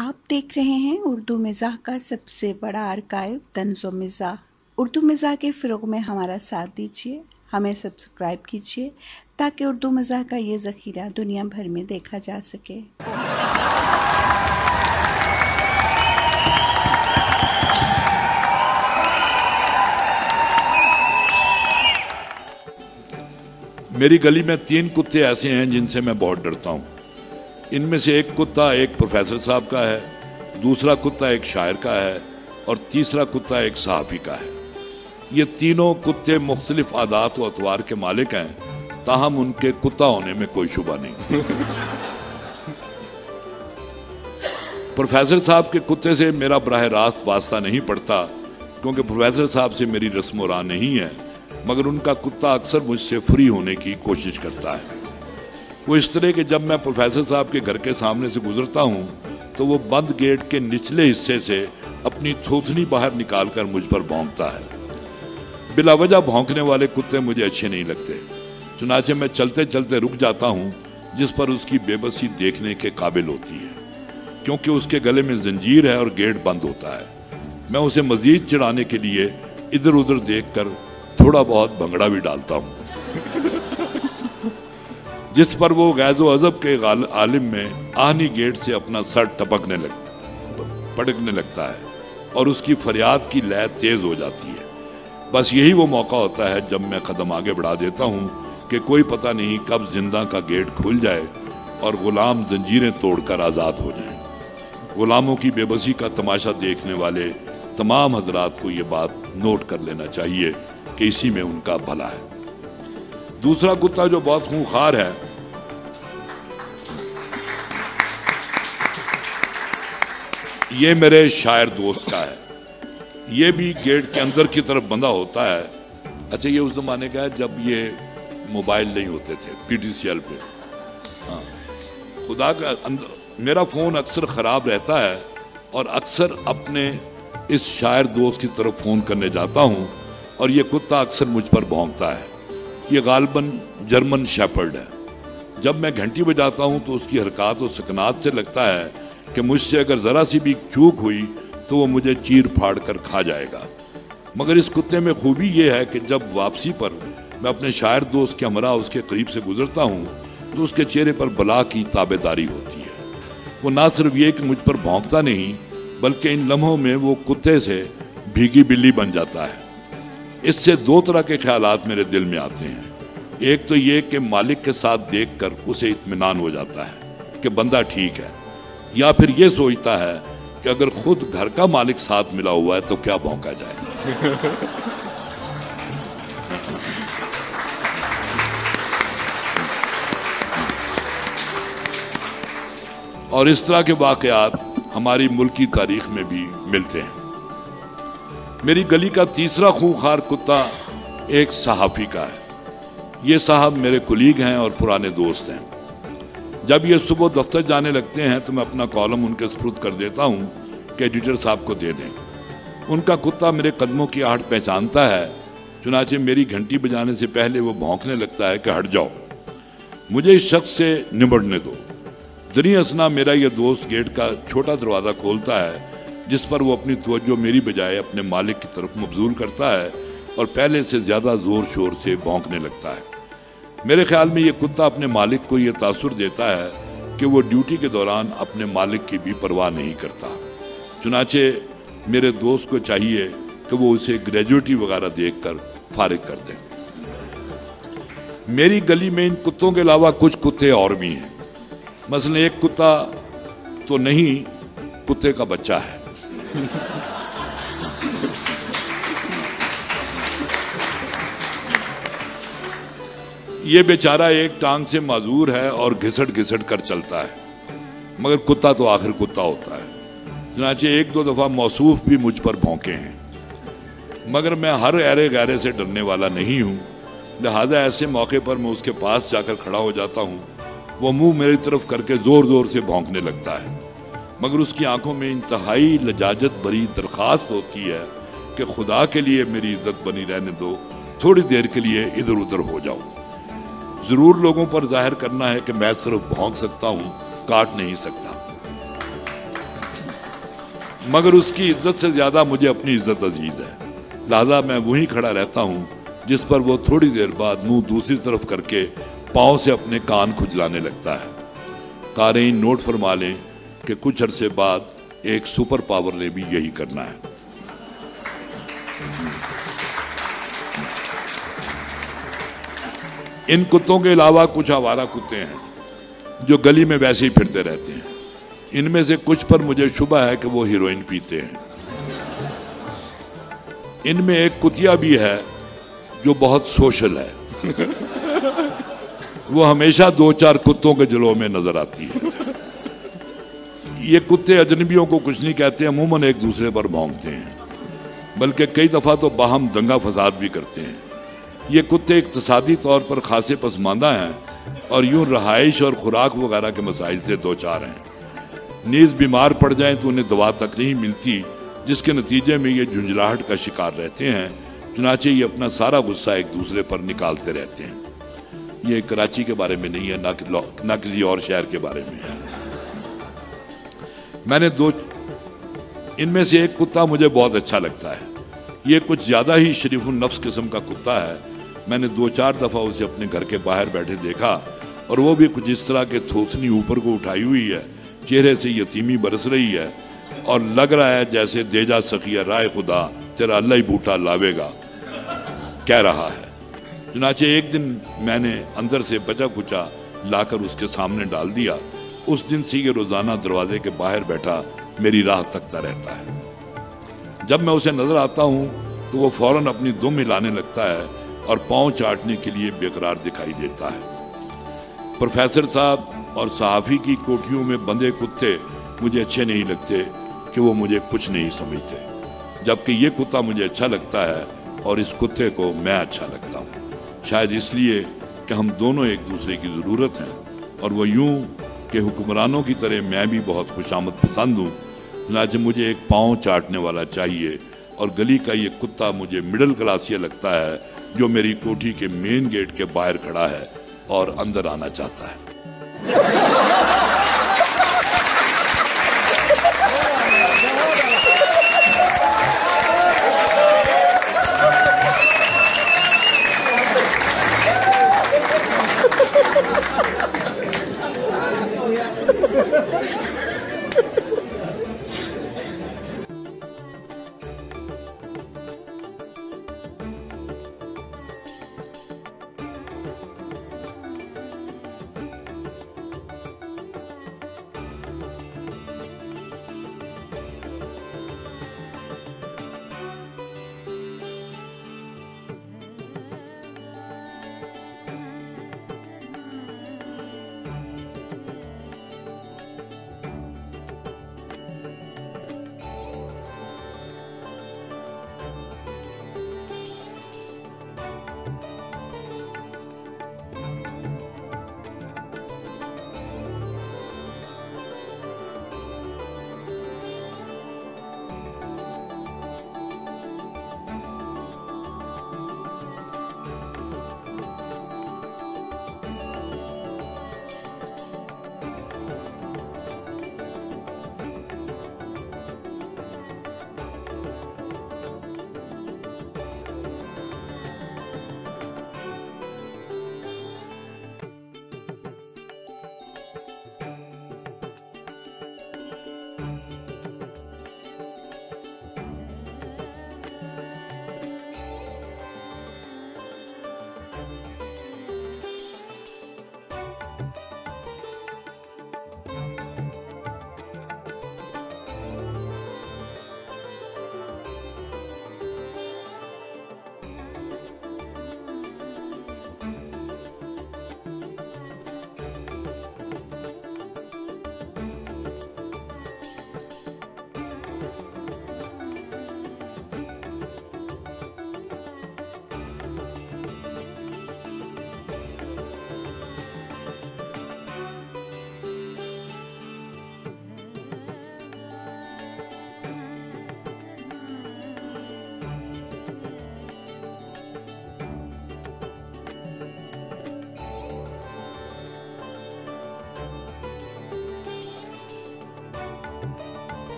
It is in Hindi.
आप देख रहे हैं उर्दू मिज़ाह का सबसे बड़ा आर्काइव तंज़ो मिज़ाह। उर्दू मिज़ाह के फ़रोग़ में हमारा साथ दीजिए, हमें सब्सक्राइब कीजिए ताकि उर्दू मिज़ाह का ये ज़ख़ीरा दुनिया भर में देखा जा सके। मेरी गली में 3 कुत्ते ऐसे हैं जिनसे मैं बहुत डरता हूँ। इनमें से एक कुत्ता एक प्रोफेसर साहब का है, दूसरा कुत्ता एक शायर का है और तीसरा कुत्ता एक सहाफ़ी का है। ये तीनों कुत्ते मुख्तलिफ आदात व अतवार के मालिक हैं, ताहम उनके कुत्ता होने में कोई शुबा नहीं। प्रोफेसर साहब के कुत्ते से मेरा बराह रास्त वास्ता नहीं पड़ता, क्योंकि प्रोफेसर साहब से मेरी रस्म राह नहीं है, मगर उनका कुत्ता अक्सर मुझसे फ्री होने की कोशिश करता है। वो इस तरह कि जब मैं प्रोफेसर साहब के घर के सामने से गुजरता हूँ तो वो बंद गेट के निचले हिस्से से अपनी थूथनी बाहर निकालकर मुझ पर भौंकता है। बिलावजह भौंकने वाले कुत्ते मुझे अच्छे नहीं लगते, चुनाचे मैं चलते चलते रुक जाता हूँ, जिस पर उसकी बेबसी देखने के काबिल होती है, क्योंकि उसके गले में जंजीर है और गेट बंद होता है। मैं उसे मजीद चिढ़ाने के लिए इधर उधर देख कर थोड़ा बहुत भंगड़ा भी डालता हूँ, जिस पर वो गैज़ो अज़ब के आलिम में आहनी गेट से अपना सर पटकने लगता है और उसकी फरियाद की लय तेज हो जाती है। बस यही वो मौका होता है जब मैं कदम आगे बढ़ा देता हूँ कि कोई पता नहीं कब जिंदा का गेट खुल जाए और गुलाम जंजीरें तोड़कर आज़ाद हो जाएं। गुलामों की बेबसी का तमाशा देखने वाले तमाम हजरात को ये बात नोट कर लेना चाहिए कि इसी में उनका भला है। दूसरा कुत्ता जो बहुत खूंखार है, ये मेरे शायर दोस्त का है। ये भी गेट के अंदर की तरफ बंधा होता है। अच्छा, ये उस जमाने का है जब ये मोबाइल नहीं होते थे PTCL पे। हाँ, खुदा का मेरा फ़ोन अक्सर ख़राब रहता है और अक्सर अपने इस शायर दोस्त की तरफ फ़ोन करने जाता हूँ और ये कुत्ता अक्सर मुझ पर भौंकता है। ये गालिबन जर्मन शेपर्ड है। जब मैं घंटी बजाता हूँ तो उसकी हरकत और सकनात से लगता है कि मुझसे अगर ज़रा सी भी चूक हुई तो वो मुझे चीर फाड़ कर खा जाएगा। मगर इस कुत्ते में खूबी ये है कि जब वापसी पर मैं अपने शायर दोस्त के हमरा उसके करीब से गुजरता हूँ तो उसके चेहरे पर बला की ताबेदारी होती है। वो ना सिर्फ ये कि मुझ पर भौंकता नहीं, बल्कि इन लम्हों में वो कुत्ते से भीगी बिल्ली बन जाता है। इससे 2 तरह के ख्यालात मेरे दिल में आते हैं। एक तो ये कि मालिक के साथ देखकर उसे इत्मीनान हो जाता है कि बंदा ठीक है, या फिर ये सोचता है कि अगर खुद घर का मालिक साथ मिला हुआ है तो क्या भौंका जाए। और इस तरह के वाकयात हमारी मुल्क की तारीख में भी मिलते हैं। मेरी गली का तीसरा खूंखार कुत्ता एक सहाफ़ी का है। ये साहब मेरे कुलीग हैं और पुराने दोस्त हैं। जब ये सुबह दफ्तर जाने लगते हैं तो मैं अपना कॉलम उनके सुपुर्द कर देता हूँ कि एडिटर साहब को दे दें। उनका कुत्ता मेरे कदमों की आहट पहचानता है, चुनाचे मेरी घंटी बजाने से पहले वो भौंकने लगता है कि हट जाओ, मुझे इस शख्स से निबड़ने दो। दरी असना मेरा ये दोस्त गेट का छोटा दरवाज़ा खोलता है, जिस पर वो अपनी तवज्जो मेरी बजाय अपने मालिक की तरफ मबजूल करता है और पहले से ज़्यादा ज़ोर शोर से भौंकने लगता है। मेरे ख्याल में ये कुत्ता अपने मालिक को ये तासुर देता है कि वो ड्यूटी के दौरान अपने मालिक की भी परवाह नहीं करता। चुनाचे मेरे दोस्त को चाहिए कि वो उसे ग्रेजुएटी वगैरह देकर फारिग कर दें। मेरी गली में इन कुत्तों के अलावा कुछ कुत्ते और भी हैं। मसलन एक कुत्ता तो नहीं, कुत्ते का बच्चा है। ये बेचारा एक टांग से माजूर है और घिसट घिसट कर चलता है, मगर कुत्ता तो आखिर कुत्ता होता है। चुनाचे 1-2 दफ़ा मौसूफ भी मुझ पर भौंके हैं, मगर मैं हर ऐरे गैरे से डरने वाला नहीं हूँ। लिहाजा ऐसे मौके पर मैं उसके पास जाकर खड़ा हो जाता हूँ। वो मुंह मेरी तरफ करके ज़ोर ज़ोर से भौंकने लगता है, मगर उसकी आंखों में इंतहाई लजाजत भरी दरख्वास्त होती है कि खुदा के लिए मेरी इज्जत बनी रहने दो, थोड़ी देर के लिए इधर उधर हो जाओ। जरूर लोगों पर जाहिर करना है कि मैं सिर्फ भौंक सकता हूं, काट नहीं सकता। मगर उसकी इज्जत से ज्यादा मुझे अपनी इज्जत अजीज है, लिहाजा मैं वहीं खड़ा रहता हूं जिस पर वो थोड़ी देर बाद मुंह दूसरी तरफ करके पांव से अपने कान खुजलाने लगता है। कारीन नोट फरमा लें कि कुछ अरसे बाद एक सुपर पावर ने भी यही करना है। इन कुत्तों के अलावा कुछ आवारा कुत्ते हैं जो गली में वैसे ही फिरते रहते हैं। इनमें से कुछ पर मुझे शुबा है कि वो हीरोइन पीते हैं। इनमें एक कुतिया भी है जो बहुत सोशल है। वो हमेशा 2-4 कुत्तों के जलों में नजर आती है। ये कुत्ते अजनबियों को कुछ नहीं कहते, अमूमन एक दूसरे पर भौंकते हैं, बल्कि कई दफा तो बाहम दंगा फसाद भी करते हैं। ये कुत्ते इक्तसादी तौर पर खासे पसमानदा हैं और यूं रहाइश और खुराक वगैरह के मसाइल से 2-4 हैं। नीज बीमार पड़ जाएं तो उन्हें दवा तक नहीं मिलती, जिसके नतीजे में ये झुंझलाहट का शिकार रहते हैं। चुनाचे ये अपना सारा गुस्सा एक दूसरे पर निकालते रहते हैं। ये कराची के बारे में नहीं है, ना किसी और शहर के बारे में है। मैंने इनमें से एक कुत्ता मुझे बहुत अच्छा लगता है। ये कुछ ज्यादा ही शरीफुन नफ्स किस्म का कुत्ता है। मैंने 2-4 दफा उसे अपने घर के बाहर बैठे देखा और वो भी कुछ इस तरह के थोथनी ऊपर को उठाई हुई है, चेहरे से यतीमी बरस रही है और लग रहा है जैसे दे जा सखिया राय खुदा तेरा अल्लाह ही बूटा लावेगा कह रहा है। चुनाचे एक दिन मैंने अंदर से बचा कुचा लाकर उसके सामने डाल दिया। उस दिन से ये रोजाना दरवाजे के बाहर बैठा मेरी राह तकता रहता है। जब मैं उसे नजर आता हूँ तो वो फौरन अपनी दुम हिलाने लगता है और पाँव चाटने के लिए बेकरार दिखाई देता है। प्रोफेसर साहब और सहाफी की कोठियों में बंधे कुत्ते मुझे अच्छे नहीं लगते कि वो मुझे कुछ नहीं समझते, जबकि ये कुत्ता मुझे अच्छा लगता है और इस कुत्ते को मैं अच्छा लगता हूँ। शायद इसलिए कि हम दोनों एक दूसरे की ज़रूरत हैं और वो यूं कि हुक्मरानों की तरह मैं भी बहुत खुशामद पसंद हूँ। चुनांचे मुझे एक पाँव चाटने वाला चाहिए और गली का ये कुत्ता मुझे मिडिल क्लासिया लगता है जो मेरी कोठी के मेन गेट के बाहर खड़ा है और अंदर आना चाहता है।